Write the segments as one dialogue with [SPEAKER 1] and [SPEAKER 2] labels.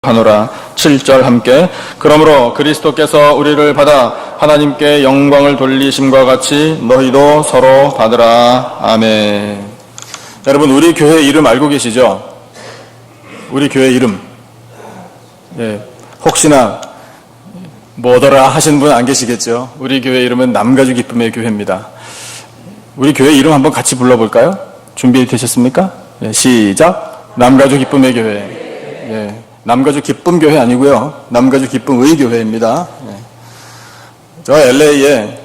[SPEAKER 1] 하노라. 7절 함께. 그러므로 그리스도께서 우리를 받아 하나님께 영광을 돌리심과 같이 너희도 서로 받으라. 아멘. 여러분, 우리 교회 이름 알고 계시죠? 우리 교회 이름. 예, 혹시나 뭐더라 하시는 분 안 계시겠죠? 우리 교회 이름은 남가주 기쁨의 교회입니다. 우리 교회 이름 한번 같이 불러볼까요? 준비되셨습니까? 예, 시작. 남가주 기쁨의 교회. 예, 남가주 기쁨 교회 아니고요. 남가주 기쁨의 교회입니다. 예. 저 LA에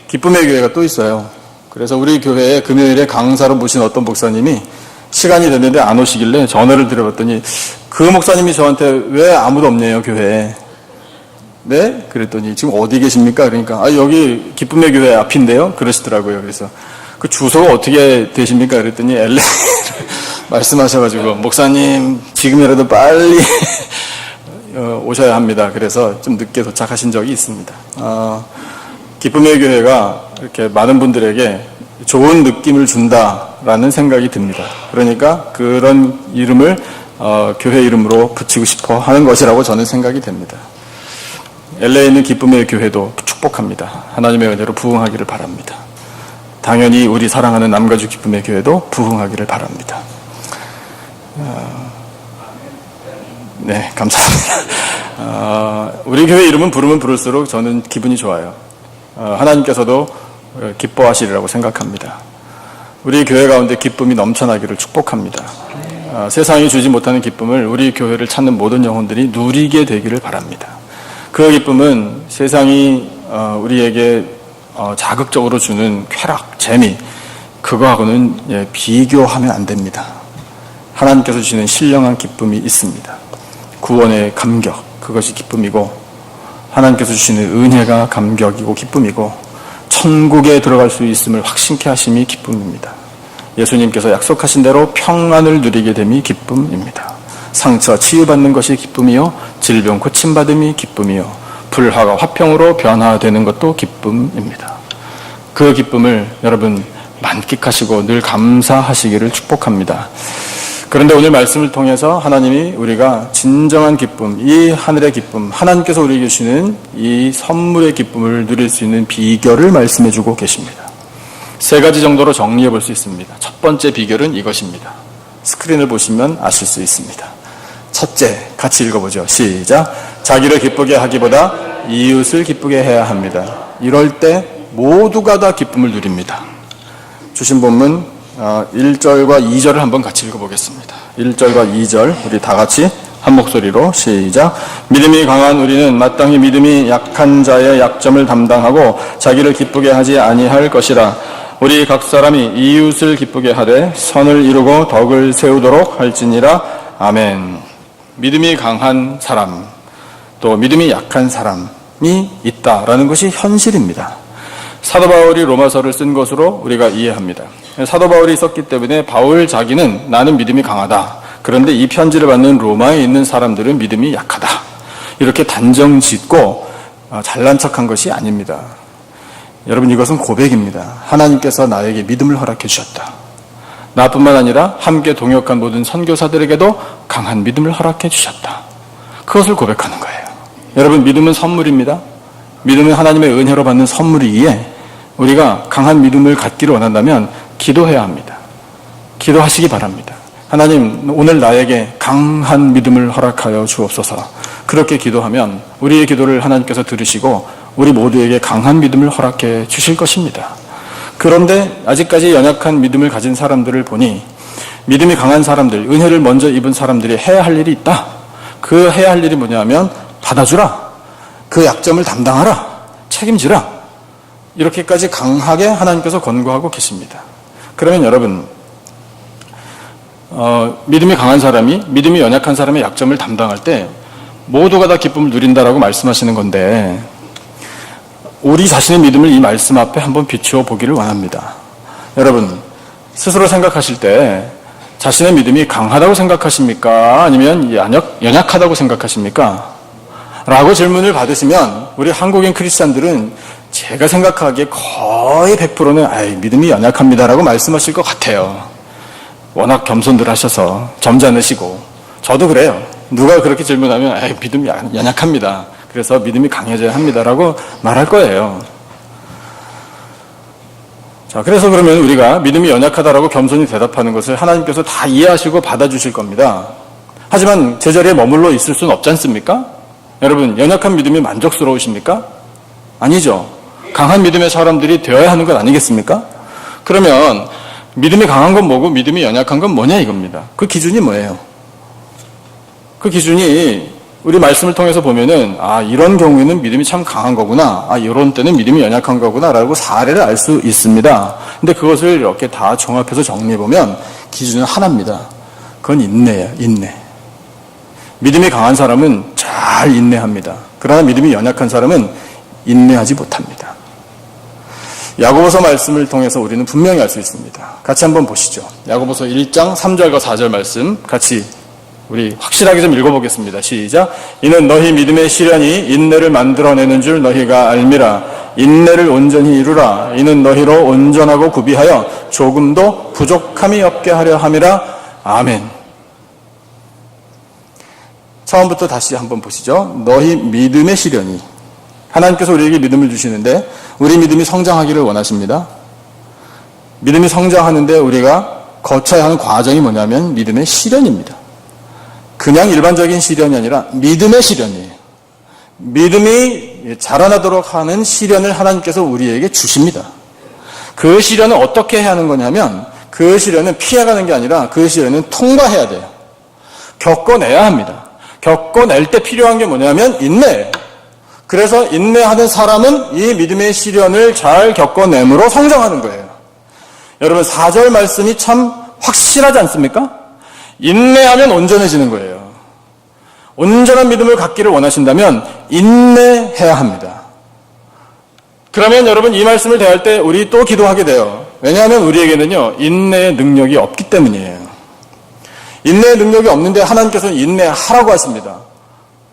[SPEAKER 1] 기쁨의 교회가 또 있어요. 그래서 우리 교회에 금요일에 강사로 모신 어떤 목사님이 시간이 됐는데 안 오시길래 전화를 드려봤더니 그 목사님이 저한테 왜 아무도 없네요, 교회에. 네? 그랬더니 지금 어디 계십니까? 그러니까 여기 기쁨의 교회 앞인데요. 그러시더라고요. 그래서 그 주소가 어떻게 되십니까? 그랬더니 LA 말씀하셔가지고 목사님 지금이라도 빨리 오셔야 합니다. 그래서 좀 늦게 도착하신 적이 있습니다. 기쁨의 교회가 이렇게 많은 분들에게 좋은 느낌을 준다라는 생각이 듭니다. 그러니까 그런 이름을 교회 이름으로 붙이고 싶어 하는 것이라고 저는 생각이 됩니다. LA에 있는 기쁨의 교회도 축복합니다. 하나님의 은혜로 부흥하기를 바랍니다. 당연히 우리 사랑하는 남가주 기쁨의 교회도 부흥하기를 바랍니다. 네, 감사합니다. 우리 교회 이름은 부르면 부를수록 저는 기분이 좋아요. 하나님께서도 기뻐하시리라고 생각합니다. 우리 교회 가운데 기쁨이 넘쳐나기를 축복합니다. 세상이 주지 못하는 기쁨을 우리 교회를 찾는 모든 영혼들이 누리게 되기를 바랍니다. 그 기쁨은 세상이 우리에게 자극적으로 주는 쾌락, 재미, 그거하고는 비교하면 안 됩니다. 하나님께서 주시는 신령한 기쁨이 있습니다. 구원의 감격, 그것이 기쁨이고, 하나님께서 주시는 은혜가 감격이고 기쁨이고, 천국에 들어갈 수 있음을 확신케 하심이 기쁨입니다. 예수님께서 약속하신 대로 평안을 누리게 됨이 기쁨입니다. 상처 치유받는 것이 기쁨이요, 질병 고침받음이 기쁨이요, 불화가 화평으로 변화되는 것도 기쁨입니다. 그 기쁨을 여러분 만끽하시고 늘 감사하시기를 축복합니다. 그런데 오늘 말씀을 통해서 하나님이 우리가 진정한 기쁨, 이 하늘의 기쁨, 하나님께서 우리에게 주시는 이 선물의 기쁨을 누릴 수 있는 비결을 말씀해 주고 계십니다. 3가지 정도로 정리해 볼 수 있습니다. 첫 번째 비결은 이것입니다. 스크린을 보시면 아실 수 있습니다. 첫째, 같이 읽어보죠. 시작. 자기를 기쁘게 하기보다 이웃을 기쁘게 해야 합니다. 이럴 때 모두가 다 기쁨을 누립니다. 주신 본문 1절과 2절을 한번 같이 읽어보겠습니다. 1절과 2절 우리 다 같이 한 목소리로 시작. 믿음이 강한 우리는 마땅히 믿음이 약한 자의 약점을 담당하고 자기를 기쁘게 하지 아니할 것이라. 우리 각 사람이 이웃을 기쁘게 하되 선을 이루고 덕을 세우도록 할지니라. 아멘. 믿음이 강한 사람, 또 믿음이 약한 사람이 있다라는 것이 현실입니다. 사도 바울이 로마서를 쓴 것으로 우리가 이해합니다. 사도 바울이 썼기 때문에 바울 자기는 나는 믿음이 강하다. 그런데 이 편지를 받는 로마에 있는 사람들은 믿음이 약하다. 이렇게 단정 짓고 잘난 척한 것이 아닙니다. 여러분, 이것은 고백입니다. 하나님께서 나에게 믿음을 허락해 주셨다. 나뿐만 아니라 함께 동역한 모든 선교사들에게도 강한 믿음을 허락해 주셨다. 그것을 고백하는 거예요. 여러분, 믿음은 선물입니다. 믿음은 하나님의 은혜로 받는 선물이기에 우리가 강한 믿음을 갖기를 원한다면 기도해야 합니다. 기도하시기 바랍니다. 하나님, 오늘 나에게 강한 믿음을 허락하여 주옵소서. 그렇게 기도하면 우리의 기도를 하나님께서 들으시고 우리 모두에게 강한 믿음을 허락해 주실 것입니다. 그런데 아직까지 연약한 믿음을 가진 사람들을 보니 믿음이 강한 사람들, 은혜를 먼저 입은 사람들이 해야 할 일이 있다. 그 해야 할 일이 뭐냐면 받아주라. 그 약점을 담당하라. 책임지라. 이렇게까지 강하게 하나님께서 권고하고 계십니다. 그러면 여러분, 믿음이 강한 사람이 믿음이 연약한 사람의 약점을 담당할 때 모두가 다 기쁨을 누린다라고 말씀하시는 건데, 우리 자신의 믿음을 이 말씀 앞에 한번 비추어 보기를 원합니다. 여러분, 스스로 생각하실 때 자신의 믿음이 강하다고 생각하십니까? 아니면 연약하다고 생각하십니까? 라고 질문을 받으시면 우리 한국인 크리스찬들은 제가 생각하기에 거의 100%는 믿음이 연약합니다라고 말씀하실 것 같아요. 워낙 겸손들 하셔서 점잖으시고, 저도 그래요. 누가 그렇게 질문하면 믿음이 연약합니다. 그래서 믿음이 강해져야 합니다라고 말할 거예요. 자, 그래서 그러면 우리가 믿음이 연약하다라고 겸손히 대답하는 것을 하나님께서 다 이해하시고 받아주실 겁니다. 하지만 제자리에 머물러 있을 수는 없지 않습니까? 여러분, 연약한 믿음이 만족스러우십니까? 아니죠. 강한 믿음의 사람들이 되어야 하는 것 아니겠습니까? 그러면 믿음이 강한 건 뭐고 믿음이 연약한 건 뭐냐 이겁니다. 그 기준이 뭐예요? 그 기준이 우리 말씀을 통해서 보면은 이런 경우에는 믿음이 참 강한 거구나. 이런 때는 믿음이 연약한 거구나 라고 사례를 알 수 있습니다. 근데 그것을 이렇게 다 종합해서 정리해 보면 기준은 하나입니다. 그건 인내예요. 인내. 믿음이 강한 사람은 잘 인내합니다. 그러나 믿음이 연약한 사람은 인내하지 못합니다. 야고보서 말씀을 통해서 우리는 분명히 알 수 있습니다. 같이 한번 보시죠. 야고보서 1장 3절과 4절 말씀 같이 우리 확실하게 좀 읽어보겠습니다. 시작. 이는 너희 믿음의 시련이 인내를 만들어내는 줄 너희가 알미라. 인내를 온전히 이루라. 이는 너희로 온전하고 구비하여 조금도 부족함이 없게 하려 함이라. 아멘. 처음부터 다시 한번 보시죠. 너희 믿음의 시련이. 하나님께서 우리에게 믿음을 주시는데 우리 믿음이 성장하기를 원하십니다. 믿음이 성장하는데 우리가 거쳐야 하는 과정이 뭐냐면 믿음의 시련입니다. 그냥 일반적인 시련이 아니라 믿음의 시련이에요. 믿음이 자라나도록 하는 시련을 하나님께서 우리에게 주십니다. 그 시련은 어떻게 해야 하는 거냐면 그 시련은 피해가는 게 아니라 그 시련은 통과해야 돼요. 겪어내야 합니다. 겪어낼 때 필요한 게 뭐냐면 인내예요. 그래서 인내하는 사람은 이 믿음의 시련을 잘 겪어내므로 성장하는 거예요. 여러분 4절 말씀이 참 확실하지 않습니까? 인내하면 온전해지는 거예요. 온전한 믿음을 갖기를 원하신다면 인내해야 합니다. 그러면 여러분 이 말씀을 대할 때 우리 또 기도하게 돼요. 왜냐하면 우리에게는요 인내의 능력이 없기 때문이에요. 인내의 능력이 없는데 하나님께서는 인내하라고 하십니다.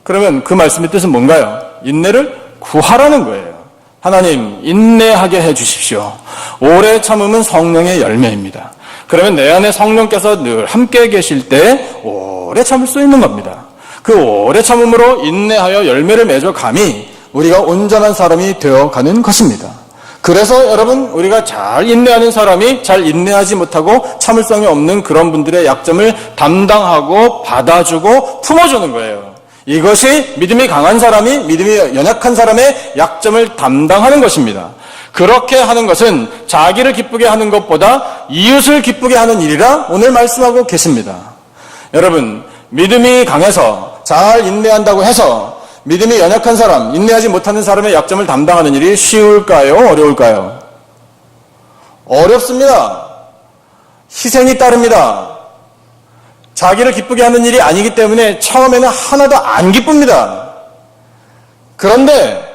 [SPEAKER 1] 그러면 그 말씀의 뜻은 뭔가요? 인내를 구하라는 거예요. 하나님 인내하게 해주십시오. 오래 참음은 성령의 열매입니다. 그러면 내 안에 성령께서 늘 함께 계실 때 오래 참을 수 있는 겁니다. 그 오래 참음으로 인내하여 열매를 맺어 감히 우리가 온전한 사람이 되어가는 것입니다. 그래서 여러분 우리가 잘 인내하는 사람이 잘 인내하지 못하고 참을성이 없는 그런 분들의 약점을 담당하고 받아주고 품어주는 거예요. 이것이 믿음이 강한 사람이 믿음이 연약한 사람의 약점을 담당하는 것입니다. 그렇게 하는 것은 자기를 기쁘게 하는 것보다 이웃을 기쁘게 하는 일이라 오늘 말씀하고 계십니다. 여러분 믿음이 강해서 잘 인내한다고 해서 믿음이 연약한 사람, 인내하지 못하는 사람의 약점을 담당하는 일이 쉬울까요? 어려울까요? 어렵습니다. 희생이 따릅니다. 자기를 기쁘게 하는 일이 아니기 때문에 처음에는 하나도 안 기쁩니다. 그런데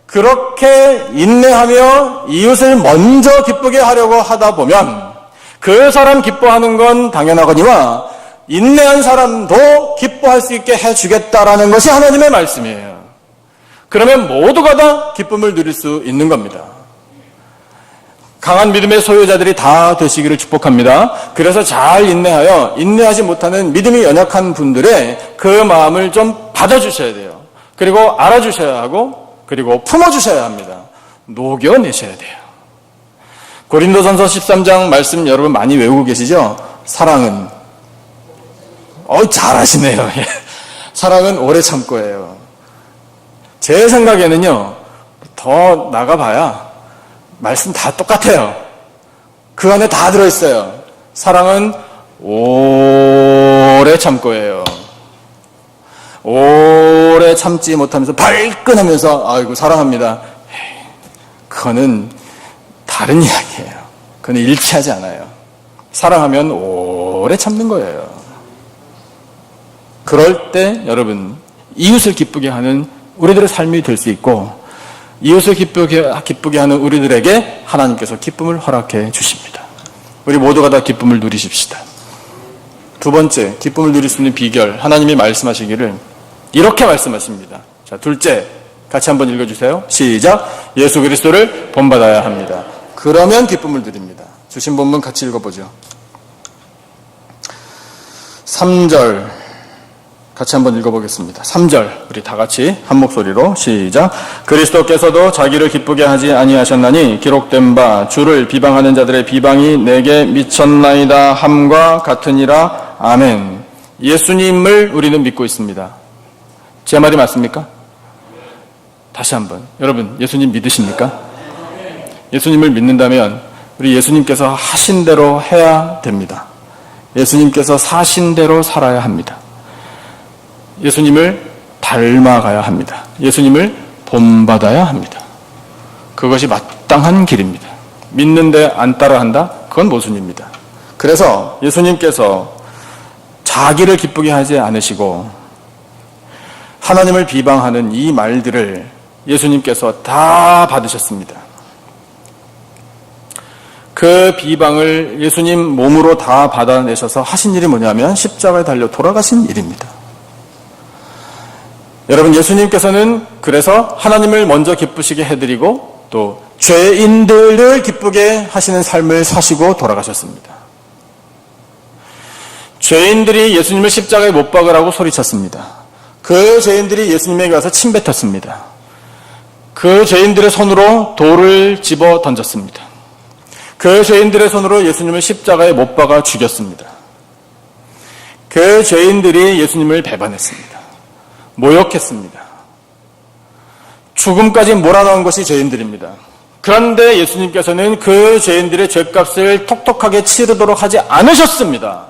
[SPEAKER 1] 그렇게 인내하며 이웃을 먼저 기쁘게 하려고 하다 보면 그 사람 기뻐하는 건 당연하거니와 인내한 사람도 기뻐할 수 있게 해주겠다라는 것이 하나님의 말씀이에요. 그러면 모두가 다 기쁨을 누릴 수 있는 겁니다. 강한 믿음의 소유자들이 다 되시기를 축복합니다. 그래서 잘 인내하여 인내하지 못하는 믿음이 연약한 분들의 그 마음을 좀 받아주셔야 돼요. 그리고 알아주셔야 하고 그리고 품어주셔야 합니다. 녹여내셔야 돼요. 고린도전서 13장 말씀 여러분 많이 외우고 계시죠? 사랑은 잘하시네요. 사랑은 오래 참고예요. 제 생각에는요, 더 나가봐야 말씀 다 똑같아요. 그 안에 다 들어있어요. 사랑은 오래 참고예요. 오래 참지 못하면서 발끈하면서 아이고 사랑합니다. 그거는 다른 이야기예요. 그건 일치하지 않아요. 사랑하면 오래 참는 거예요. 그럴 때 여러분 이웃을 기쁘게 하는 우리들의 삶이 될 수 있고 이웃을 기쁘게 하는 우리들에게 하나님께서 기쁨을 허락해 주십니다. 우리 모두가 다 기쁨을 누리십시다. 두 번째, 기쁨을 누릴 수 있는 비결 하나님이 말씀하시기를 이렇게 말씀하십니다. 자, 둘째, 같이 한번 읽어주세요. 시작. 예수 그리스도를 본받아야 합니다. 그러면 기쁨을 누립니다. 주신 본문 같이 읽어보죠. 3절 같이 한번 읽어보겠습니다. 3절 우리 다 같이 한 목소리로 시작. 그리스도께서도 자기를 기쁘게 하지 아니하셨나니 기록된 바 주를 비방하는 자들의 비방이 내게 미쳤나이다 함과 같으니라. 아멘. 예수님을 우리는 믿고 있습니다. 제 말이 맞습니까? 다시 한번. 여러분 예수님 믿으십니까? 예수님을 믿는다면 우리 예수님께서 하신 대로 해야 됩니다. 예수님께서 사신 대로 살아야 합니다. 예수님을 닮아가야 합니다. 예수님을 본받아야 합니다. 그것이 마땅한 길입니다. 믿는데 안 따라한다? 그건 모순입니다. 그래서 예수님께서 자기를 기쁘게 하지 않으시고 하나님을 비방하는 이 말들을 예수님께서 다 받으셨습니다. 그 비방을 예수님 몸으로 다 받아내셔서 하신 일이 뭐냐면 십자가에 달려 돌아가신 일입니다. 여러분 예수님께서는 그래서 하나님을 먼저 기쁘시게 해드리고 또 죄인들을 기쁘게 하시는 삶을 사시고 돌아가셨습니다. 죄인들이 예수님을 십자가에 못 박으라고 소리쳤습니다. 그 죄인들이 예수님에게 와서 침 뱉었습니다. 그 죄인들의 손으로 돌을 집어 던졌습니다. 그 죄인들의 손으로 예수님을 십자가에 못 박아 죽였습니다. 그 죄인들이 예수님을 배반했습니다. 모욕했습니다. 죽음까지 몰아넣은 것이 죄인들입니다. 그런데 예수님께서는 그 죄인들의 죄값을 톡톡하게 치르도록 하지 않으셨습니다.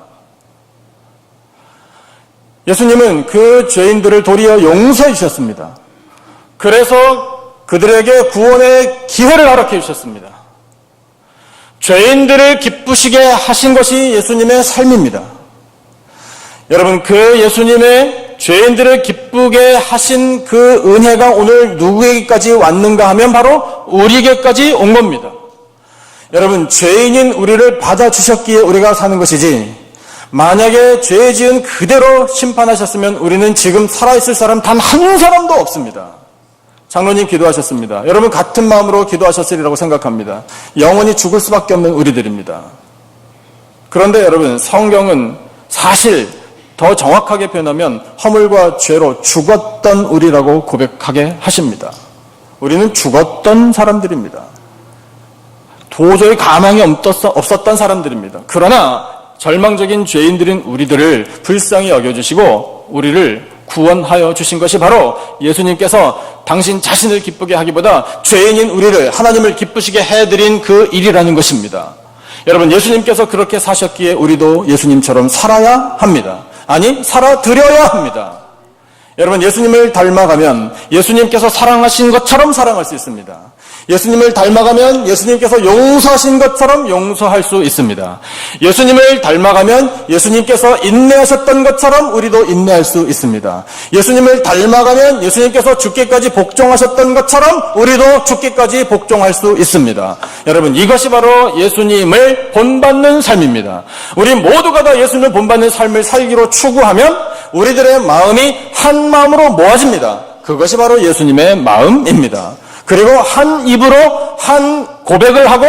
[SPEAKER 1] 예수님은 그 죄인들을 도리어 용서해 주셨습니다. 그래서 그들에게 구원의 기회를 허락해 주셨습니다. 죄인들을 기쁘시게 하신 것이 예수님의 삶입니다. 여러분 그 예수님의 죄인들을 기쁘게 하신 그 은혜가 오늘 누구에게까지 왔는가 하면 바로 우리에게까지 온 겁니다. 여러분 죄인인 우리를 받아주셨기에 우리가 사는 것이지 만약에 죄 지은 그대로 심판하셨으면 우리는 지금 살아있을 사람 단 한 사람도 없습니다. 장로님 기도하셨습니다. 여러분 같은 마음으로 기도하셨으리라고 생각합니다. 영원히 죽을 수밖에 없는 우리들입니다. 그런데 여러분 성경은 사실 더 정확하게 표현하면 허물과 죄로 죽었던 우리라고 고백하게 하십니다. 우리는 죽었던 사람들입니다. 도저히 가망이 없었던 사람들입니다. 그러나 절망적인 죄인들인 우리들을 불쌍히 여겨주시고 우리를 구원하여 주신 것이 바로 예수님께서 당신 자신을 기쁘게 하기보다 죄인인 우리를 하나님을 기쁘시게 해드린 그 일이라는 것입니다. 여러분 예수님께서 그렇게 사셨기에 우리도 예수님처럼 살아야 합니다. 아니 살아드려야 합니다. 여러분 예수님을 닮아가면 예수님께서 사랑하신 것처럼 사랑할 수 있습니다. 예수님을 닮아가면 예수님께서 용서하신 것처럼 용서할 수 있습니다. 예수님을 닮아가면 예수님께서 인내하셨던 것처럼 우리도 인내할 수 있습니다. 예수님을 닮아가면 예수님께서 죽기까지 복종하셨던 것처럼 우리도 죽기까지 복종할 수 있습니다. 여러분 이것이 바로 예수님을 본받는 삶입니다. 우리 모두가 다 예수님을 본받는 삶을 살기로 추구하면 우리들의 마음이 한 마음으로 모아집니다. 그것이 바로 예수님의 마음입니다. 그리고 한 입으로 한 고백을 하고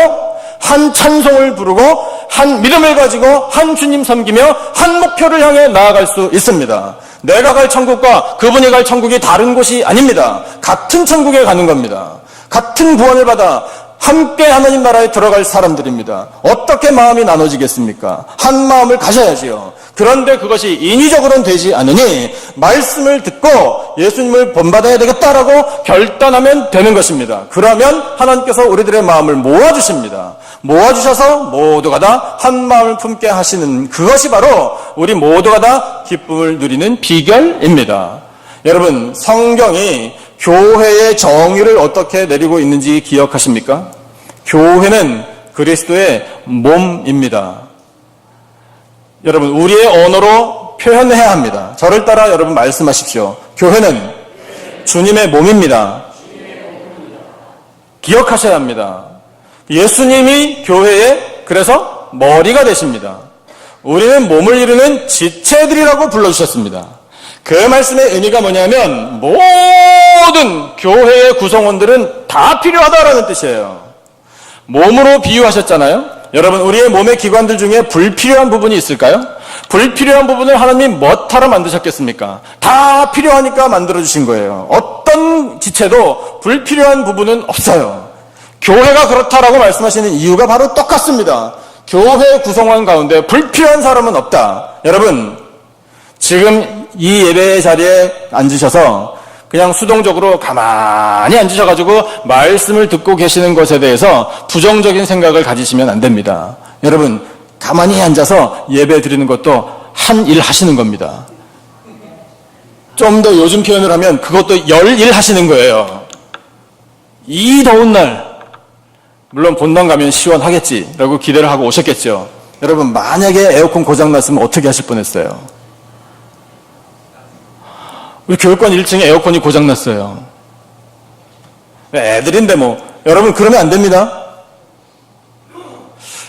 [SPEAKER 1] 한 찬송을 부르고 한 믿음을 가지고 한 주님 섬기며 한 목표를 향해 나아갈 수 있습니다. 내가 갈 천국과 그분이 갈 천국이 다른 곳이 아닙니다. 같은 천국에 가는 겁니다. 같은 구원을 받아 함께 하나님 나라에 들어갈 사람들입니다. 어떻게 마음이 나눠지겠습니까? 한 마음을 가져야지요. 그런데 그것이 인위적으로는 되지 않으니 말씀을 듣고 예수님을 본받아야 되겠다라고 결단하면 되는 것입니다. 그러면 하나님께서 우리들의 마음을 모아주십니다. 모아주셔서 모두가 다 한 마음을 품게 하시는 그것이 바로 우리 모두가 다 기쁨을 누리는 비결입니다. 여러분 성경이 교회의 정의를 어떻게 내리고 있는지 기억하십니까? 교회는 그리스도의 몸입니다. 여러분 우리의 언어로 표현해야 합니다. 저를 따라 여러분 말씀하십시오. 교회는 주님의 몸입니다. 기억하셔야 합니다. 예수님이 교회의 그래서 머리가 되십니다. 우리는 몸을 이루는 지체들이라고 불러주셨습니다. 그 말씀의 의미가 뭐냐면 모든 교회의 구성원들은 다 필요하다라는 뜻이에요. 몸으로 비유하셨잖아요. 여러분 우리의 몸의 기관들 중에 불필요한 부분이 있을까요? 불필요한 부분을 하나님 뭐하러 만드셨겠습니까? 다 필요하니까 만들어주신 거예요. 어떤 지체도 불필요한 부분은 없어요. 교회가 그렇다라고 말씀하시는 이유가 바로 똑같습니다. 교회 구성원 가운데 불필요한 사람은 없다. 여러분, 지금 이 예배 자리에 앉으셔서 그냥 수동적으로 가만히 앉으셔가지고 말씀을 듣고 계시는 것에 대해서 부정적인 생각을 가지시면 안 됩니다. 여러분, 가만히 앉아서 예배 드리는 것도 한 일 하시는 겁니다. 좀 더 요즘 표현을 하면 그것도 열일 하시는 거예요. 이 더운 날, 물론 본당 가면 시원하겠지라고 기대를 하고 오셨겠죠. 여러분, 만약에 에어컨 고장났으면 어떻게 하실 뻔했어요? 우리 교육관 1층에 에어컨이 고장났어요. 애들인데 뭐. 여러분, 그러면 안 됩니다.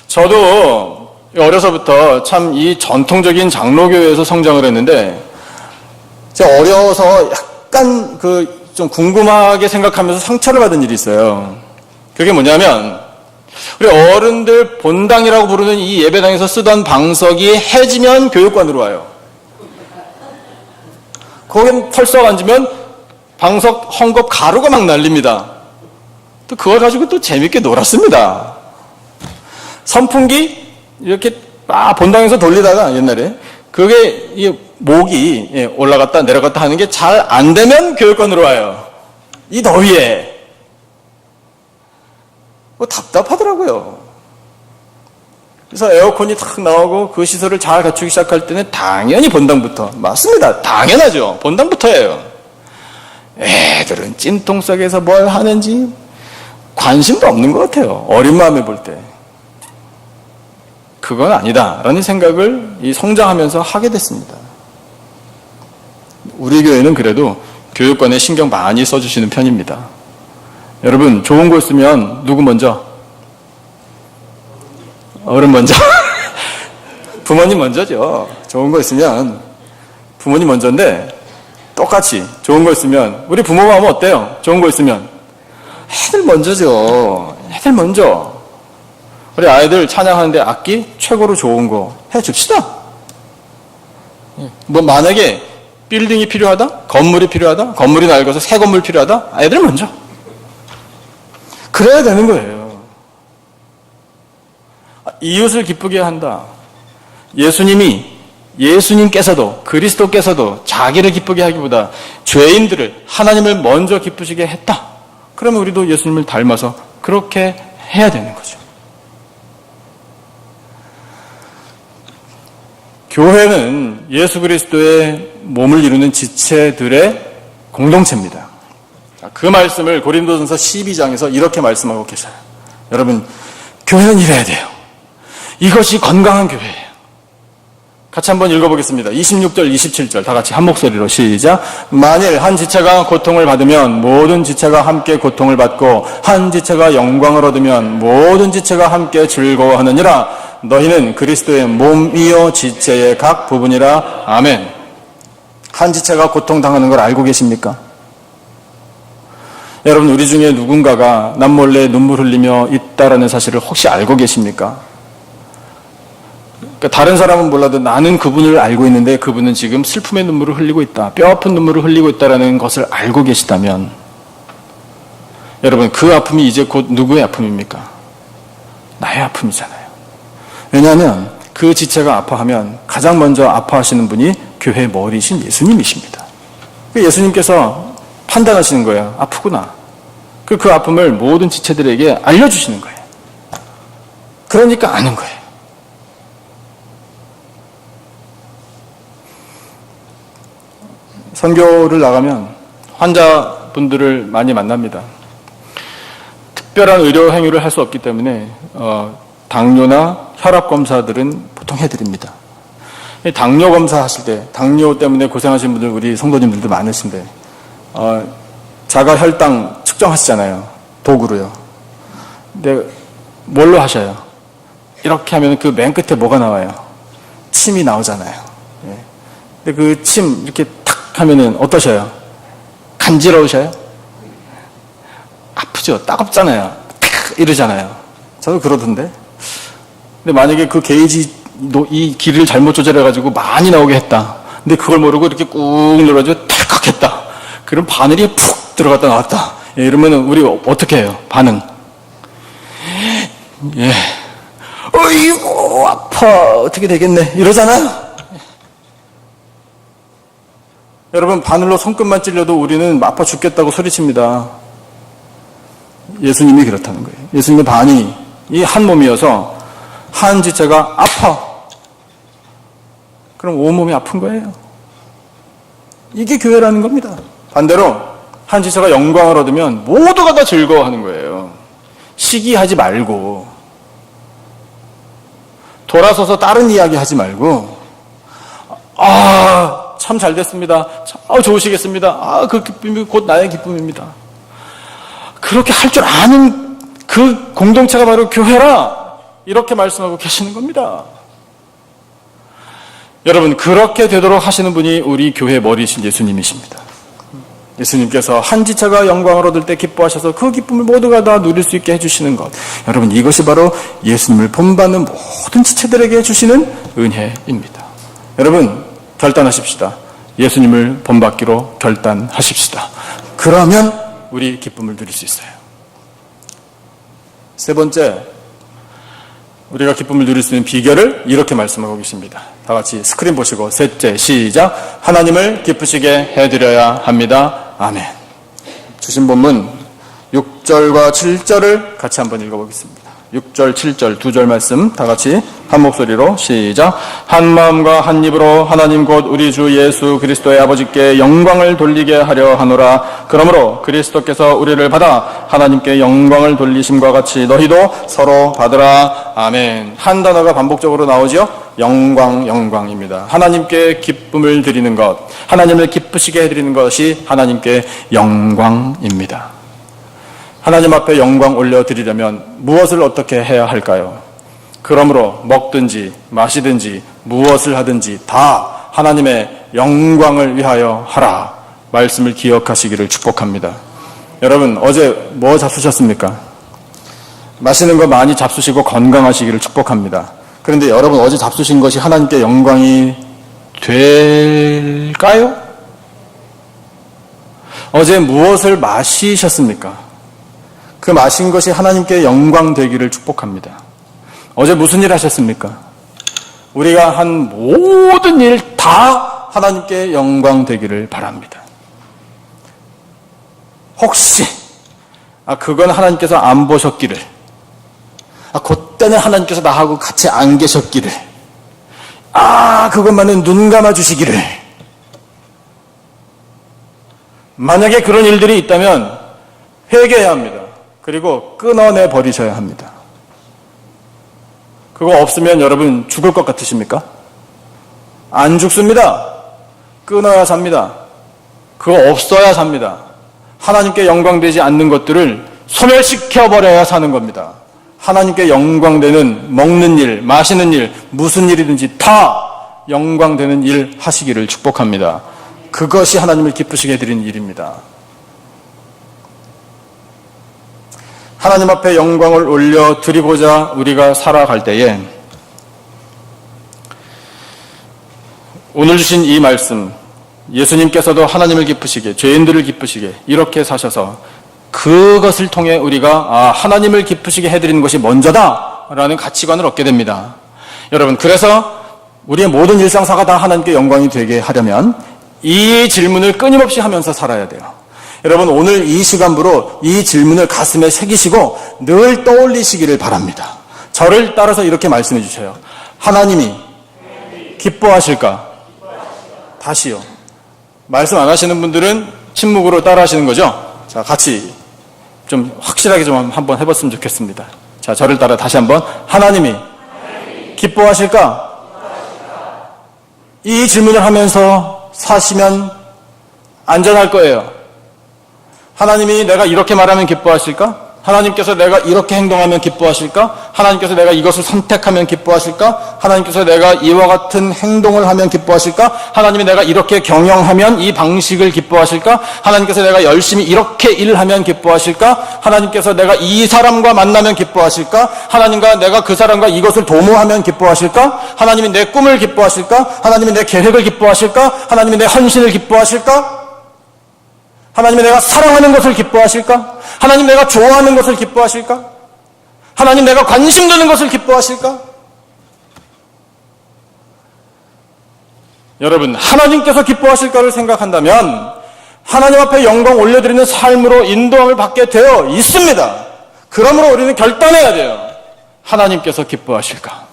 [SPEAKER 1] 저도 어려서부터 참 이 전통적인 장로교회에서 성장을 했는데, 제가 어려서 약간 좀 궁금하게 생각하면서 상처를 받은 일이 있어요. 그게 뭐냐면, 우리 어른들 본당이라고 부르는 이 예배당에서 쓰던 방석이 해지면 교육관으로 와요. 거긴 펄썩 앉으면 방석 헝겊 가루가 막 날립니다. 또 그걸 가지고 또 재밌게 놀았습니다. 선풍기 이렇게 본당에서 돌리다가 옛날에 그게 이 목이 올라갔다 내려갔다 하는 게 잘 안 되면 교육관으로 와요. 이 더위에. 답답하더라고요. 그래서 에어컨이 탁 나오고 그 시설을 잘 갖추기 시작할 때는 당연히 본당부터. 맞습니다. 당연하죠. 본당부터예요. 애들은 찜통석에서 뭘 하는지 관심도 없는 것 같아요. 어린 마음에 볼 때. 그건 아니다라는 생각을 성장하면서 하게 됐습니다. 우리 교회는 그래도 교육관에 신경 많이 써주시는 편입니다. 여러분, 좋은 거 있으면 누구 먼저? 어른 먼저? 부모님 먼저죠. 좋은 거 있으면 부모님 먼저인데 똑같이 좋은 거 있으면 우리 부모가 하면 어때요? 좋은 거 있으면 애들 먼저죠. 애들 먼저. 우리 아이들 찬양하는데 악기 최고로 좋은 거 해줍시다. 뭐 만약에 빌딩이 필요하다? 건물이 필요하다? 건물이 낡아서 새 건물 필요하다? 애들 먼저. 그래야 되는 거예요. 이웃을 기쁘게 한다. 예수님께서도 그리스도께서도 자기를 기쁘게 하기보다 죄인들을 하나님을 먼저 기쁘시게 했다. 그러면 우리도 예수님을 닮아서 그렇게 해야 되는 거죠. 교회는 예수 그리스도의 몸을 이루는 지체들의 공동체입니다. 그 말씀을 고린도전서 12장에서 이렇게 말씀하고 계셔요. 여러분, 교회는 이래야 돼요. 이것이 건강한 교회예요. 같이 한번 읽어보겠습니다. 26절, 27절 다 같이 한 목소리로 시작. 만일 한 지체가 고통을 받으면 모든 지체가 함께 고통을 받고 한 지체가 영광을 얻으면 모든 지체가 함께 즐거워하느니라. 너희는 그리스도의 몸이요 지체의 각 부분이라. 아멘. 한 지체가 고통당하는 걸 알고 계십니까? 여러분, 우리 중에 누군가가 남몰래 눈물 흘리며 있다라는 사실을 혹시 알고 계십니까? 그러니까 다른 사람은 몰라도 나는 그분을 알고 있는데 그분은 지금 슬픔의 눈물을 흘리고 있다, 뼈아픈 눈물을 흘리고 있다라는 것을 알고 계시다면 여러분, 그 아픔이 이제 곧 누구의 아픔입니까? 나의 아픔이잖아요. 왜냐하면 그 지체가 아파하면 가장 먼저 아파하시는 분이 교회의 머리이신 예수님이십니다. 예수님께서 판단하시는 거예요. 아프구나. 그 아픔을 모든 지체들에게 알려주시는 거예요. 그러니까 아는 거예요. 선교를 나가면 환자분들을 많이 만납니다. 특별한 의료 행위를 할 수 없기 때문에 당뇨나 혈압 검사들은 보통 해드립니다. 당뇨 검사 하실 때 당뇨 때문에 고생하신 분들 우리 성도님들도 많으신데 자가 혈당 측정하시잖아요. 도구로요. 근데 뭘로 하셔요? 이렇게 하면 그 맨 끝에 뭐가 나와요? 침이 나오잖아요. 근데 그 침 이렇게 탁 하면은 어떠셔요? 간지러우셔요? 아프죠? 따갑잖아요. 탁 이러잖아요. 저도 그러던데. 근데 만약에 그 게이지 이 길이를 잘못 조절해가지고 많이 나오게 했다. 근데 그걸 모르고 이렇게 꾹 눌러가지고 탁 했다. 그럼 바늘이 푹 들어갔다 나왔다. 예, 이러면 우리 어떻게 해요? 반응. 예. 어이구, 아파. 어떻게 되겠네. 이러잖아요. 여러분, 바늘로 손끝만 찔려도 우리는 아파 죽겠다고 소리칩니다. 예수님이 그렇다는 거예요. 예수님의 반응이 이 한 몸이어서 한 지체가 아파. 그럼 온몸이 아픈 거예요. 이게 교회라는 겁니다. 반대로 한 지체가 영광을 얻으면 모두가 다 즐거워하는 거예요. 시기하지 말고 돌아서서 다른 이야기 하지 말고 참 잘 됐습니다. 좋으시겠습니다. 그 기쁨이 곧 나의 기쁨입니다. 그렇게 할 줄 아는 그 공동체가 바로 교회라 이렇게 말씀하고 계시는 겁니다. 여러분, 그렇게 되도록 하시는 분이 우리 교회 머리이신 예수님이십니다. 예수님께서 한 지체가 영광을 얻을 때 기뻐하셔서 그 기쁨을 모두가 다 누릴 수 있게 해주시는 것, 여러분, 이것이 바로 예수님을 본받는 모든 지체들에게 주시는 은혜입니다. 여러분, 결단하십시다. 예수님을 본받기로 결단하십시다. 그러면 우리 기쁨을 누릴 수 있어요. 세 번째, 우리가 기쁨을 누릴 수 있는 비결을 이렇게 말씀하고 계십니다. 다 같이 스크린 보시고 셋째, 시작. 하나님을 기쁘시게 해드려야 합니다. 아멘. 주신 본문 6절과 7절을 같이 한번 읽어보겠습니다. 6절, 7절 두 절 말씀 다 같이 한 목소리로 시작. 한 마음과 한 입으로 하나님 곧 우리 주 예수 그리스도의 아버지께 영광을 돌리게 하려 하노라. 그러므로 그리스도께서 우리를 받아 하나님께 영광을 돌리심과 같이 너희도 서로 받으라. 아멘. 한 단어가 반복적으로 나오죠. 영광, 영광입니다. 하나님께 기쁨을 드리는 것, 하나님을 기쁘시게 해드리는 것이 하나님께 영광입니다. 하나님 앞에 영광 올려드리려면 무엇을 어떻게 해야 할까요? 그러므로 먹든지 마시든지 무엇을 하든지 다 하나님의 영광을 위하여 하라. 말씀을 기억하시기를 축복합니다. 여러분, 어제 뭐 잡수셨습니까? 맛있는 거 많이 잡수시고 건강하시기를 축복합니다. 그런데 여러분, 어제 잡수신 것이 하나님께 영광이 될까요? 어제 무엇을 마시셨습니까? 그 마신 것이 하나님께 영광 되기를 축복합니다. 어제 무슨 일 하셨습니까? 우리가 한 모든 일 다 하나님께 영광 되기를 바랍니다. 혹시 그건 하나님께서 안 보셨기를, 그때는 하나님께서 나하고 같이 안 계셨기를, 그것만은 눈 감아 주시기를. 만약에 그런 일들이 있다면 회개해야 합니다. 그리고 끊어내 버리셔야 합니다. 그거 없으면 여러분 죽을 것 같으십니까? 안 죽습니다. 끊어야 삽니다. 그거 없어야 삽니다. 하나님께 영광되지 않는 것들을 소멸시켜버려야 사는 겁니다. 하나님께 영광되는 먹는 일, 마시는 일, 무슨 일이든지 다 영광되는 일 하시기를 축복합니다. 그것이 하나님을 기쁘시게 해드리는 일입니다. 하나님 앞에 영광을 올려드리고자 우리가 살아갈 때에 오늘 주신 이 말씀, 예수님께서도 하나님을 기쁘시게, 죄인들을 기쁘시게 이렇게 사셔서 그것을 통해 우리가 하나님을 기쁘시게 해드리는 것이 먼저다라는 가치관을 얻게 됩니다. 여러분, 그래서 우리의 모든 일상사가 다 하나님께 영광이 되게 하려면 이 질문을 끊임없이 하면서 살아야 돼요. 여러분, 오늘 이 시간부로 이 질문을 가슴에 새기시고 늘 떠올리시기를 바랍니다. 저를 따라서 이렇게 말씀해 주세요. 하나님이 기뻐하실까? 다시요. 말씀 안 하시는 분들은 침묵으로 따라 하시는 거죠? 자, 같이 좀 확실하게 좀 한번 해봤으면 좋겠습니다. 자, 저를 따라 다시 한번. 하나님이 기뻐하실까? 이 질문을 하면서 사시면 안전할 거예요. 하나님이 내가 이렇게 말하면 기뻐하실까? 하나님께서 내가 이렇게 행동하면 기뻐하실까? 하나님께서 내가 이것을 선택하면 기뻐하실까? 하나님께서 내가 이와 같은 행동을 하면 기뻐하실까? 하나님이 내가 이렇게 경영하면 이 방식을 기뻐하실까? 하나님께서 내가 열심히 이렇게 일하면 기뻐하실까? 하나님께서 내가 이 사람과 만나면 기뻐하실까? 하나님과 내가 그 사람과 이것을 도모하면 기뻐하실까? 하나님이 내 꿈을 기뻐하실까? 하나님이 내 계획을 기뻐하실까? 하나님이 내 헌신을 기뻐하실까? 하나님이 내가 사랑하는 것을 기뻐하실까? 하나님 내가 좋아하는 것을 기뻐하실까? 하나님 내가 관심 두는 것을 기뻐하실까? 여러분, 하나님께서 기뻐하실까를 생각한다면 하나님 앞에 영광 올려드리는 삶으로 인도함을 받게 되어 있습니다. 그러므로 우리는 결단해야 돼요. 하나님께서 기뻐하실까?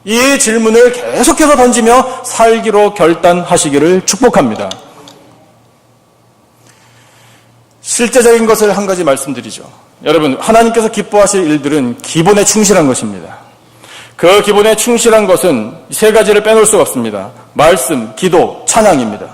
[SPEAKER 1] 이 질문을 계속해서 던지며 살기로 결단하시기를 축복합니다. 실제적인 것을 한 가지 말씀드리죠. 여러분, 하나님께서 기뻐하실 일들은 기본에 충실한 것입니다. 그 기본에 충실한 것은 세 가지를 빼놓을 수가 없습니다. 말씀, 기도, 찬양입니다.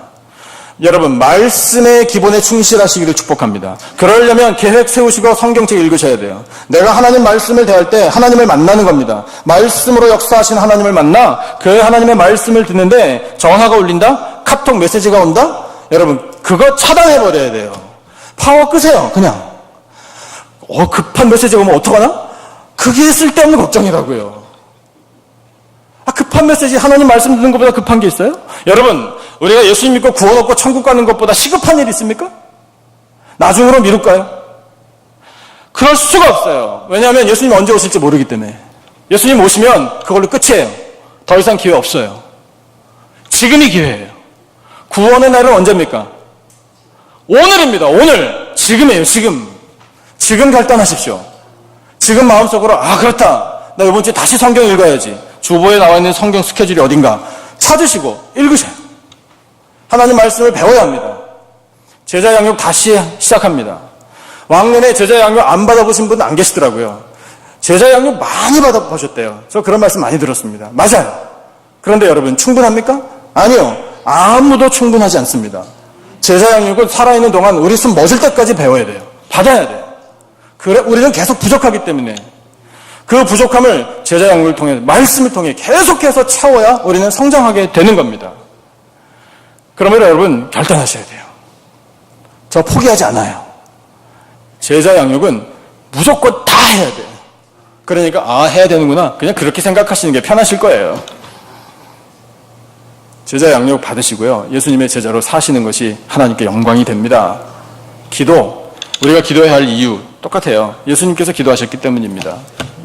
[SPEAKER 1] 여러분, 말씀의 기본에 충실하시기를 축복합니다. 그러려면 계획 세우시고 성경책 읽으셔야 돼요. 내가 하나님 말씀을 대할 때 하나님을 만나는 겁니다. 말씀으로 역사하신 하나님을 만나 그 하나님의 말씀을 듣는데 전화가 울린다? 카톡 메시지가 온다? 여러분, 그거 차단해버려야 돼요. 파워 끄세요, 그냥. 급한 메시지가 오면 어떡하나? 그게 쓸데없는 걱정이라고요. 급한 메시지, 하나님 말씀 듣는 것보다 급한 게 있어요? 여러분, 우리가 예수님 믿고 구원 얻고 천국 가는 것보다 시급한 일이 있습니까? 나중으로 미룰까요? 그럴 수가 없어요. 왜냐하면 예수님 언제 오실지 모르기 때문에. 예수님 오시면 그걸로 끝이에요. 더 이상 기회 없어요. 지금이 기회예요. 구원의 날은 언제입니까? 오늘입니다. 오늘. 지금이에요. 지금 결단하십시오. 지금 마음속으로 그렇다. 나 이번 주에 다시 성경 읽어야지. 주보에 나와 있는 성경 스케줄이 어딘가 찾으시고 읽으세요. 하나님 말씀을 배워야 합니다. 제자 양육 다시 시작합니다. 왕년에 제자 양육 안 받아보신 분은 안 계시더라고요. 제자 양육 많이 받아보셨대요. 저 그런 말씀 많이 들었습니다. 맞아요. 그런데 여러분, 충분합니까? 아니요. 아무도 충분하지 않습니다. 제자 양육은 살아있는 동안 우리 숨 멎을 때까지 배워야 돼요. 받아야 돼요. 그래, 우리는 계속 부족하기 때문에 그 부족함을 제자 양육을 통해, 말씀을 통해 계속해서 채워야 우리는 성장하게 되는 겁니다. 그러면 여러분, 결단하셔야 돼요. 저 포기하지 않아요. 제자 양육은 무조건 다 해야 돼요. 그러니까 해야 되는구나. 그냥 그렇게 생각하시는 게 편하실 거예요. 제자 양육 받으시고요. 예수님의 제자로 사시는 것이 하나님께 영광이 됩니다. 기도, 우리가 기도해야 할 이유 똑같아요. 예수님께서 기도하셨기 때문입니다.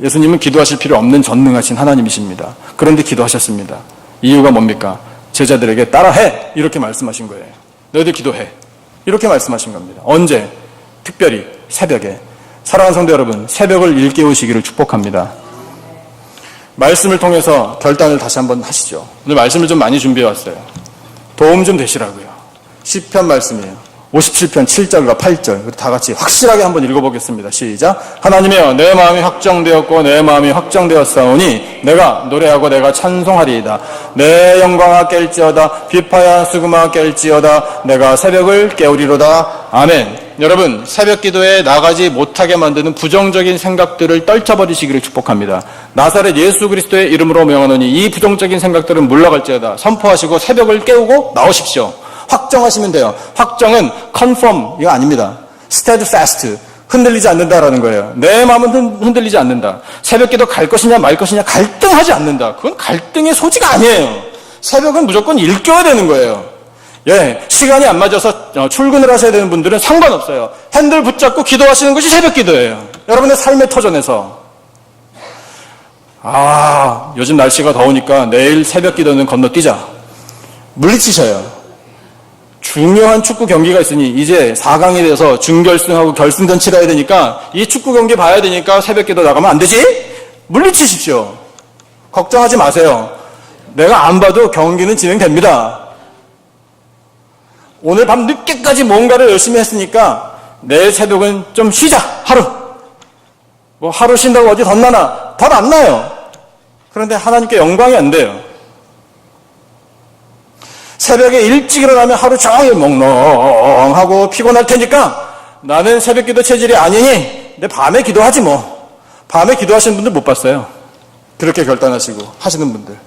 [SPEAKER 1] 예수님은 기도하실 필요 없는 전능하신 하나님이십니다. 그런데 기도하셨습니다. 이유가 뭡니까? 제자들에게 따라해! 이렇게 말씀하신 거예요. 너희들 기도해. 이렇게 말씀하신 겁니다. 언제? 특별히 새벽에. 사랑하는 성도 여러분, 새벽을 일깨우시기를 축복합니다. 말씀을 통해서 결단을 다시 한번 하시죠. 오늘 말씀을 좀 많이 준비해 왔어요. 도움 좀 되시라고요. 시편 말씀이에요. 57편 7절과 8절 다 같이 확실하게 한번 읽어보겠습니다. 시작. 하나님이여, 내 마음이 확정되었고 내 마음이 확정되었사오니 내가 노래하고 내가 찬송하리이다. 내 영광아 깰지어다. 비파야 수금아 깰지어다. 내가 새벽을 깨우리로다. 아멘. 여러분, 새벽 기도에 나가지 못하게 만드는 부정적인 생각들을 떨쳐버리시기를 축복합니다. 나사렛 예수 그리스도의 이름으로 명하노니 이 부정적인 생각들은 물러갈지어다. 선포하시고 새벽을 깨우고 나오십시오. 확정하시면 돼요. 확정은 confirm, 이거 아닙니다. steadfast, 흔들리지 않는다라는 거예요. 내 마음은 흔들리지 않는다. 새벽 기도 갈 것이냐 말 것이냐 갈등하지 않는다. 그건 갈등의 소지가 아니에요. 새벽은 무조건 일깨워야 되는 거예요. 시간이 안 맞아서 출근을 하셔야 되는 분들은 상관없어요. 핸들 붙잡고 기도하시는 것이 새벽 기도예요. 여러분의 삶의 터전에서 요즘 날씨가 더우니까 내일 새벽 기도는 건너뛰자. 물리치셔요. 중요한 축구 경기가 있으니 이제 4강이 돼서 준결승하고 결승전 치러야 되니까 이 축구 경기 봐야 되니까 새벽 기도 나가면 안 되지? 물리치십시오. 걱정하지 마세요. 내가 안 봐도 경기는 진행됩니다. 오늘 밤 늦게까지 뭔가를 열심히 했으니까 내일 새벽은 좀 쉬자. 하루. 하루 쉰다고 어디 덧나나? 덧 안 나요. 그런데 하나님께 영광이 안 돼요. 새벽에 일찍 일어나면 하루 종일 몽롱하고 피곤할 테니까 나는 새벽기도 체질이 아니니 내 밤에 기도하지 뭐. 밤에 기도하시는 분들 못 봤어요. 그렇게 결단하시고 하시는 분들.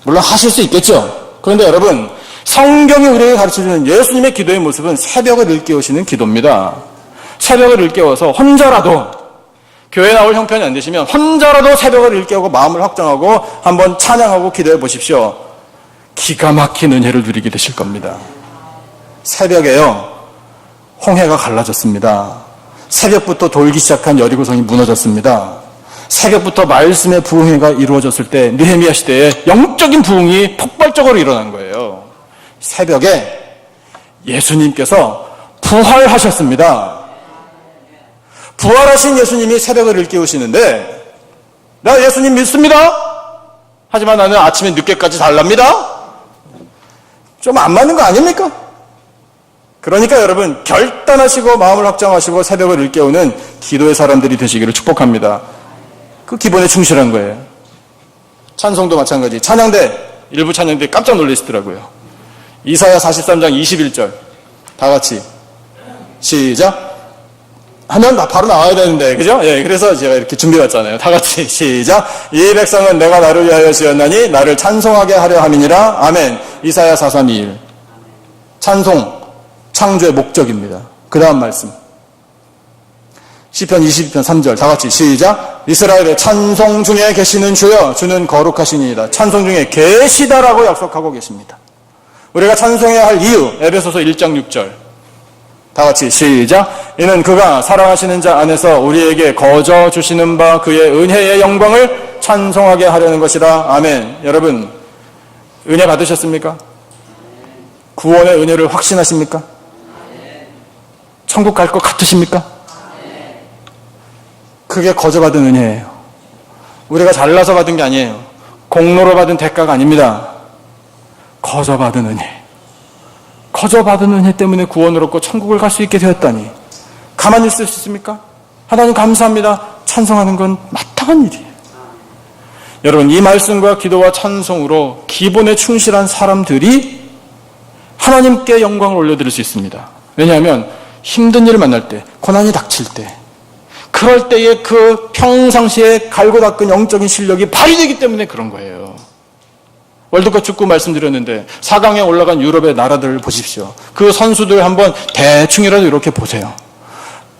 [SPEAKER 1] 물론 하실 수 있겠죠. 그런데 여러분, 성경이 우리에게 가르쳐주는 예수님의 기도의 모습은 새벽을 일깨우시는 기도입니다. 새벽을 일깨워서 혼자라도, 교회 나올 형편이 안 되시면 혼자라도 새벽을 일깨우고 마음을 확정하고 한번 찬양하고 기도해 보십시오. 기가 막힌 은혜를 누리게 되실 겁니다. 새벽에요, 홍해가 갈라졌습니다. 새벽부터 돌기 시작한 여리고성이 무너졌습니다. 새벽부터 말씀의 부흥회가 이루어졌을 때 느헤미야 시대에 영적인 부흥이 폭발적으로 일어난 거예요. 새벽에 예수님께서 부활하셨습니다. 부활하신 예수님이 새벽을 일깨우시는데, 나 예수님 믿습니다. 하지만 나는 아침에 늦게까지 잘납니다. 좀 안 맞는 거 아닙니까? 그러니까 여러분, 결단하시고 마음을 확정하시고 새벽을 일깨우는 기도의 사람들이 되시기를 축복합니다. 그 기본에 충실한 거예요. 찬송도 마찬가지. 찬양대, 일부 찬양대 깜짝 놀라시더라고요. 이사야 43장 21절 다 같이 시작 하면 바로 나와야 되는데, 그죠? 예, 그래서 제가 이렇게 준비해왔잖아요. 다 같이 시작. 이 백성은 내가 나를 위하여 지었나니 나를 찬송하게 하려 함이니라. 아멘. 이사야 43:21. 찬송, 창조의 목적입니다. 그 다음 말씀. 시편 22편 3절 다 같이 시작. 이스라엘의 찬송 중에 계시는 주여, 주는 거룩하시니이다. 찬송 중에 계시다라고 약속하고 계십니다. 우리가 찬송해야 할 이유, 에베소서 1장 6절 다 같이 시작. 이는 그가 사랑하시는 자 안에서 우리에게 거저 주시는 바 그의 은혜의 영광을 찬송하게 하려는 것이라. 아멘. 여러분, 은혜 받으셨습니까? 구원의 은혜를 확신하십니까? 천국 갈 것 같으십니까? 그게 거저 받은 은혜예요. 우리가 잘나서 받은 게 아니에요. 공로로 받은 대가가 아닙니다. 거저 받은 은혜. 거저 받은 은혜 때문에 구원을 얻고 천국을 갈 수 있게 되었다니 가만히 있을 수 있습니까? 하나님 감사합니다. 찬송하는 건 마땅한 일이에요. 여러분, 이 말씀과 기도와 찬송으로 기본에 충실한 사람들이 하나님께 영광을 올려드릴 수 있습니다. 왜냐하면 힘든 일을 만날 때, 고난이 닥칠 때, 그럴 때의 그 평상시에 갈고 닦은 영적인 실력이 발휘되기 때문에 그런 거예요. 월드컵 축구 말씀드렸는데 4강에 올라간 유럽의 나라들을 보십시오. 그 선수들 한번 대충이라도 이렇게 보세요.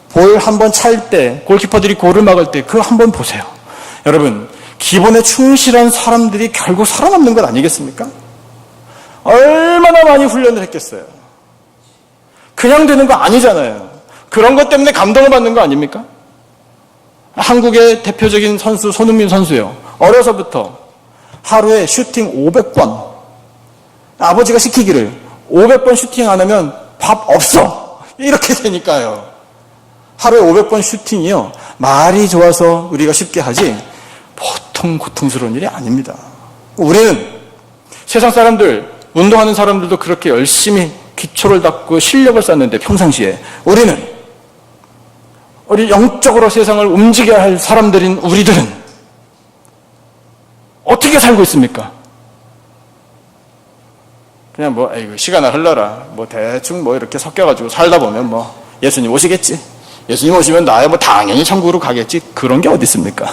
[SPEAKER 1] 볼 한번 찰 때, 골키퍼들이 골을 막을 때 그거 한번 보세요. 여러분, 기본에 충실한 사람들이 결국 살아남는 것 아니겠습니까? 얼마나 많이 훈련을 했겠어요. 그냥 되는 거 아니잖아요. 그런 것 때문에 감동을 받는 거 아닙니까? 한국의 대표적인 선수 손흥민 선수요. 어려서부터 하루에 슈팅 500번. 아버지가 시키기를 500번 슈팅 안 하면 밥 없어. 이렇게 되니까요. 하루에 500번 슈팅이요. 말이 좋아서 우리가 쉽게 하지 보통 고통스러운 일이 아닙니다. 우리는 세상 사람들, 운동하는 사람들도 그렇게 열심히 기초를 닦고 실력을 쌓는데 평상시에 우리 영적으로 세상을 움직여야 할 사람들인 우리들은 어떻게 살고 있습니까? 그냥 시간을 흘러라. 대충 이렇게 섞여가지고 살다 보면 예수님 오시겠지. 예수님 오시면 나야 당연히 천국으로 가겠지. 그런 게 어디 있습니까?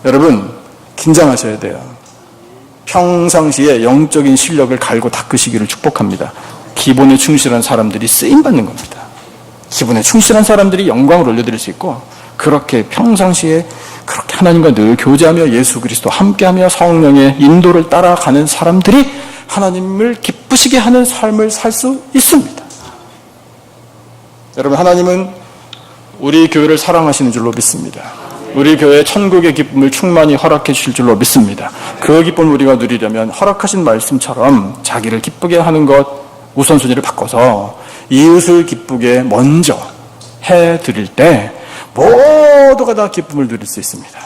[SPEAKER 1] 여러분, 긴장하셔야 돼요. 평상시에 영적인 실력을 갈고 닦으시기를 축복합니다. 기본에 충실한 사람들이 쓰임받는 겁니다. 기본에 충실한 사람들이 영광을 올려드릴 수 있고, 그렇게 평상시에 그렇게 하나님과 늘 교제하며 예수 그리스도 함께하며 성령의 인도를 따라가는 사람들이 하나님을 기쁘시게 하는 삶을 살 수 있습니다. 여러분, 하나님은 우리 교회를 사랑하시는 줄로 믿습니다. 우리 교회에 천국의 기쁨을 충만히 허락해 주실 줄로 믿습니다. 그 기쁨을 우리가 누리려면 허락하신 말씀처럼 자기를 기쁘게 하는 것 우선순위를 바꿔서 이웃을 기쁘게 먼저 해드릴 때 모두가 다 기쁨을 누릴 수 있습니다.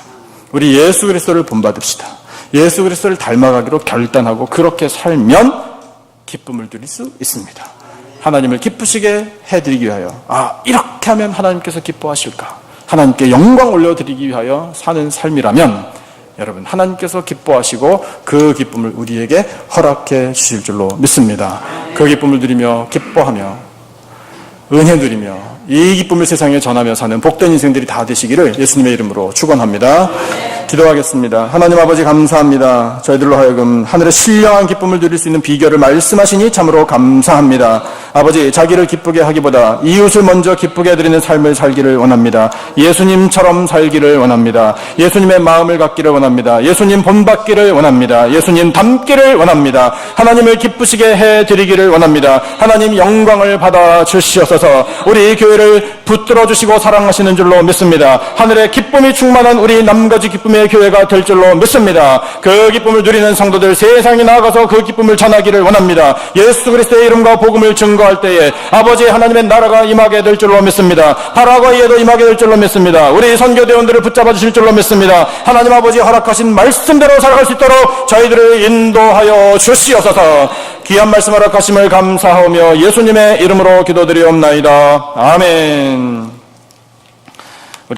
[SPEAKER 1] 우리 예수 그리스도를 본받읍시다. 예수 그리스도를 닮아가기로 결단하고 그렇게 살면 기쁨을 누릴 수 있습니다. 하나님을 기쁘시게 해드리기 위하여 이렇게 하면 하나님께서 기뻐하실까? 하나님께 영광 올려드리기 위하여 사는 삶이라면 여러분, 하나님께서 기뻐하시고 그 기쁨을 우리에게 허락해 주실 줄로 믿습니다. 그 기쁨을 누리며 기뻐하며 은혜 누리며 이 기쁨을 세상에 전하며 사는 복된 인생들이 다 되시기를 예수님의 이름으로 축원합니다. 기도하겠습니다. 하나님 아버지 감사합니다. 저희들로 하여금 하늘의 신령한 기쁨을 누릴 수 있는 비결을 말씀하시니 참으로 감사합니다. 아버지, 자기를 기쁘게 하기보다 이웃을 먼저 기쁘게 해드리는 삶을 살기를 원합니다. 예수님처럼 살기를 원합니다. 예수님의 마음을 갖기를 원합니다. 예수님 본받기를 원합니다. 예수님 닮기를 원합니다. 하나님을 기쁘시게 해드리기를 원합니다. 하나님 영광을 받아 주시옵소서. 우리 교회를 붙들어 주시고 사랑하시는 줄로 믿습니다. 하늘의 기쁨이 충만한 우리 남가지 기쁨의 교회가 될 줄로 믿습니다. 그 기쁨을 누리는 성도들 세상에 나아가서 그 기쁨을 전하기를 원합니다. 예수 그리스도의 이름과 복음을 증거할 때에 아버지 하나님의 나라가 임하게 될 줄로 믿습니다. 파라과이에도 임하게 될 줄로 믿습니다. 우리 선교대원들을 붙잡아 주실 줄로 믿습니다. 하나님 아버지 허락하신 말씀대로 살아갈 수 있도록 저희들을 인도하여 주시옵소서. 귀한 말씀 허락하심을 감사하오며 예수님의 이름으로 기도드리옵나이다. 아멘.